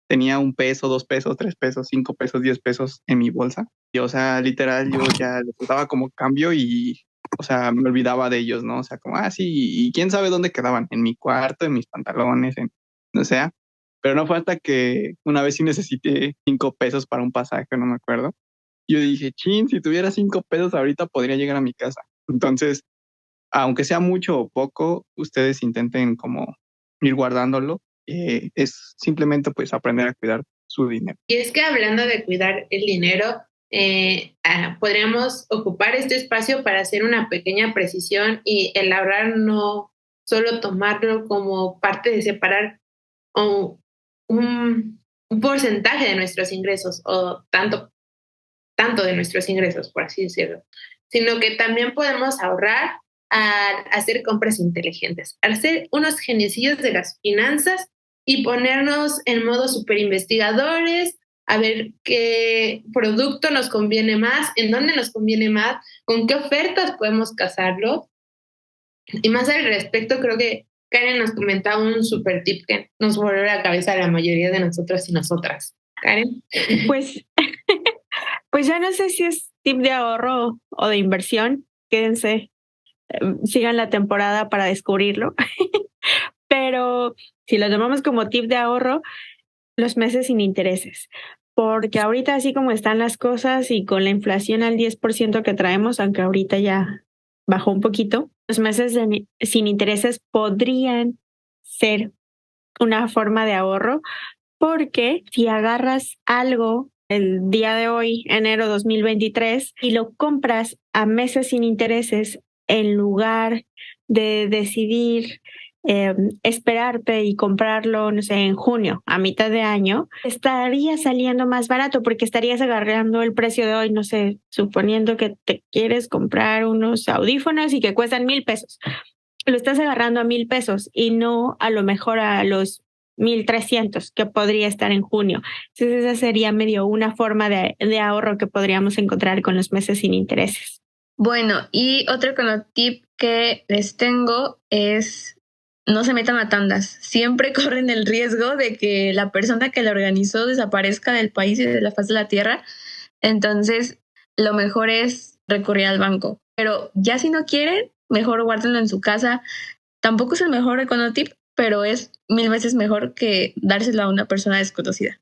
tenía $1, $2, $3, $5, $10 en mi bolsa. Y, o sea, literal, yo ya les daba como cambio y, o sea, me olvidaba de ellos, ¿no? O sea, como, sí, y quién sabe dónde quedaban, en mi cuarto, en mis pantalones, en, no sé. Pero no fue hasta que una vez sí necesité $5 para un pasaje, no me acuerdo. Yo dije, chin, si tuviera $5 ahorita podría llegar a mi casa. Entonces, aunque sea mucho o poco, ustedes intenten como ir guardándolo. Es simplemente pues aprender a cuidar su dinero. Y es que hablando de cuidar el dinero, podríamos ocupar este espacio para hacer una pequeña precisión y el ahorrar no solo tomarlo como parte de separar un porcentaje de nuestros ingresos o tanto de nuestros ingresos, por así decirlo, sino que también podemos ahorrar al hacer compras inteligentes, al hacer unos geniecillos de las finanzas y ponernos en modo super investigadores, a ver qué producto nos conviene más, en dónde nos conviene más, con qué ofertas podemos casarlo. Y más al respecto, creo que Karen nos comentaba un super tip que nos volvió la cabeza a la mayoría de nosotros y nosotras. Karen. Pues ya no sé si es tip de ahorro o de inversión. Quédense, sigan la temporada para descubrirlo. Pero si lo tomamos como tip de ahorro, los meses sin intereses. Porque ahorita así como están las cosas y con la inflación al 10% que traemos, aunque ahorita ya bajó un poquito, los meses sin intereses podrían ser una forma de ahorro, porque si agarras algo el día de hoy, enero 2023, y lo compras a meses sin intereses, en lugar de decidir esperarte y comprarlo, no sé, en junio, a mitad de año, estaría saliendo más barato porque estarías agarrando el precio de hoy, no sé, suponiendo que te quieres comprar unos audífonos y que cuestan $1,000. Lo estás agarrando a $1,000 y no a lo mejor a los 1,300 que podría estar en junio. Entonces esa sería medio una forma de ahorro que podríamos encontrar con los meses sin intereses. Bueno, y otro tip que les tengo es no se metan a tandas. Siempre corren el riesgo de que la persona que la organizó desaparezca del país y de la faz de la tierra. Entonces, lo mejor es recurrir al banco. Pero ya si no quieren, mejor guárdenlo en su casa. Tampoco es el mejor econotip, pero es 1000 veces mejor que dárselo a una persona desconocida.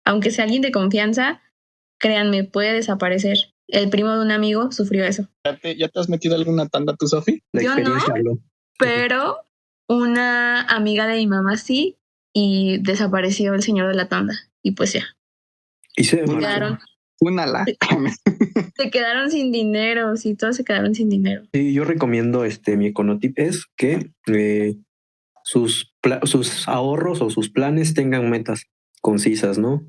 Aunque sea alguien de confianza, créanme, puede desaparecer. El primo de un amigo sufrió eso. ¿Ya te has metido alguna tanda tú, Sofi? Yo no, pero una amiga de mi mamá sí, y desapareció el señor de la tanda. Y pues ya. Y se quedaron. Se quedaron sin dinero, sí, todos se quedaron sin dinero. Sí, yo recomiendo mi econotip es que sus ahorros o sus planes tengan metas concisas, ¿no?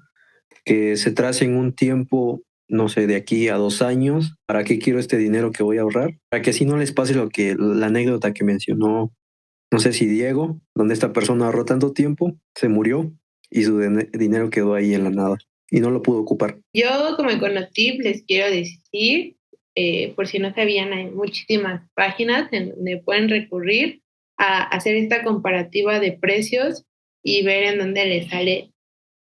Que se tracen un tiempo, no sé, de aquí a 2 años, ¿para qué quiero este dinero que voy a ahorrar? Para que así no les pase la anécdota que mencionó, no sé si Diego, donde esta persona ahorró tanto tiempo, se murió y su dinero quedó ahí en la nada y no lo pudo ocupar. Yo como econotip les quiero decir, por si no sabían, hay muchísimas páginas en donde pueden recurrir a hacer esta comparativa de precios y ver en dónde les sale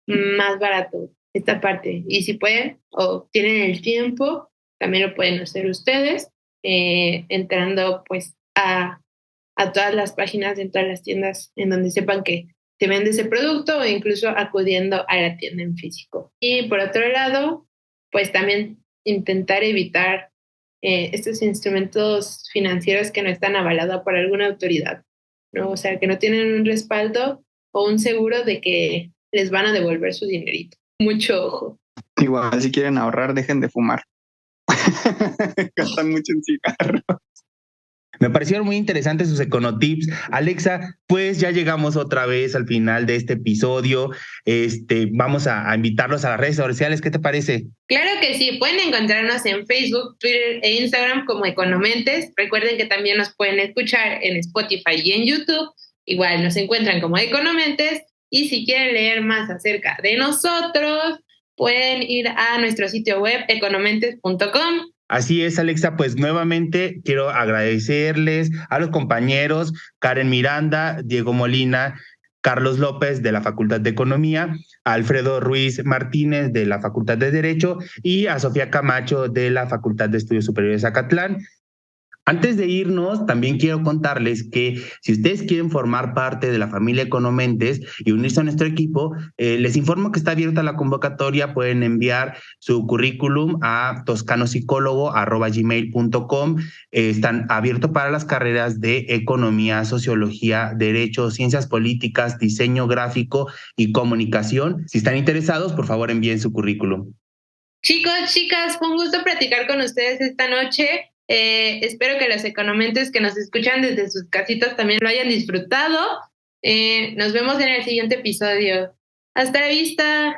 más barato esta parte. Y si pueden o tienen el tiempo, también lo pueden hacer ustedes, entrando pues a todas las páginas, en todas las tiendas en donde sepan que se vende ese producto o incluso acudiendo a la tienda en físico. Y por otro lado, pues también intentar evitar estos instrumentos financieros que no están avalados por alguna autoridad, ¿no? O sea, que no tienen un respaldo o un seguro de que les van a devolver su dinerito. Mucho ojo. Igual, si quieren ahorrar, dejen de fumar. Gastan mucho en cigarros. Me parecieron muy interesantes sus econotips. Alexa, pues ya llegamos otra vez al final de este episodio. Vamos a invitarlos a las redes sociales. ¿Qué te parece? Claro que sí. Pueden encontrarnos en Facebook, Twitter e Instagram como Economentes. Recuerden que también nos pueden escuchar en Spotify y en YouTube. Igual nos encuentran como Economentes. Y si quieren leer más acerca de nosotros, pueden ir a nuestro sitio web economentes.com. Así es, Alexa, pues nuevamente quiero agradecerles a los compañeros Karen Miranda, Diego Molina, Carlos López de la Facultad de Economía, a Alfredo Ruiz Martínez de la Facultad de Derecho y a Sofía Camacho de la Facultad de Estudios Superiores Zacatlán. Antes de irnos, también quiero contarles que si ustedes quieren formar parte de la familia Economentes y unirse a nuestro equipo, les informo que está abierta la convocatoria. Pueden enviar su currículum a toscanopsicólogo@gmail.com. Están abiertos para las carreras de Economía, Sociología, Derecho, Ciencias Políticas, Diseño Gráfico y Comunicación. Si están interesados, por favor envíen su currículum. Chicos, chicas, fue un gusto platicar con ustedes esta noche. Espero que los economentes que nos escuchan desde sus casitas también lo hayan disfrutado. Nos vemos en el siguiente episodio. Hasta la vista.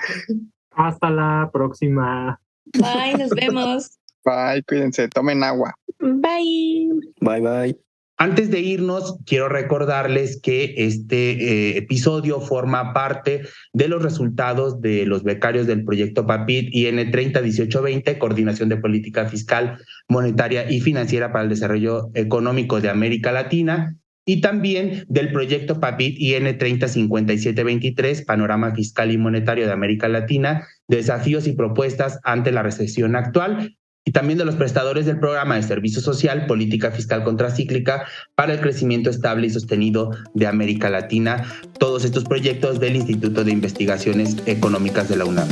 Hasta la próxima. Bye, nos vemos. Bye, cuídense, tomen agua. Bye. Bye, bye. Antes de irnos, quiero recordarles que este episodio forma parte de los resultados de los becarios del proyecto PAPIT IN 301820, Coordinación de Política Fiscal, Monetaria y Financiera para el Desarrollo Económico de América Latina, y también del proyecto PAPIT IN 305723, Panorama Fiscal y Monetario de América Latina, Desafíos y Propuestas ante la Recesión Actual, y también de los prestadores del programa de Servicio Social, Política Fiscal Contracíclica para el Crecimiento Estable y Sostenido de América Latina, todos estos proyectos del Instituto de Investigaciones Económicas de la UNAM.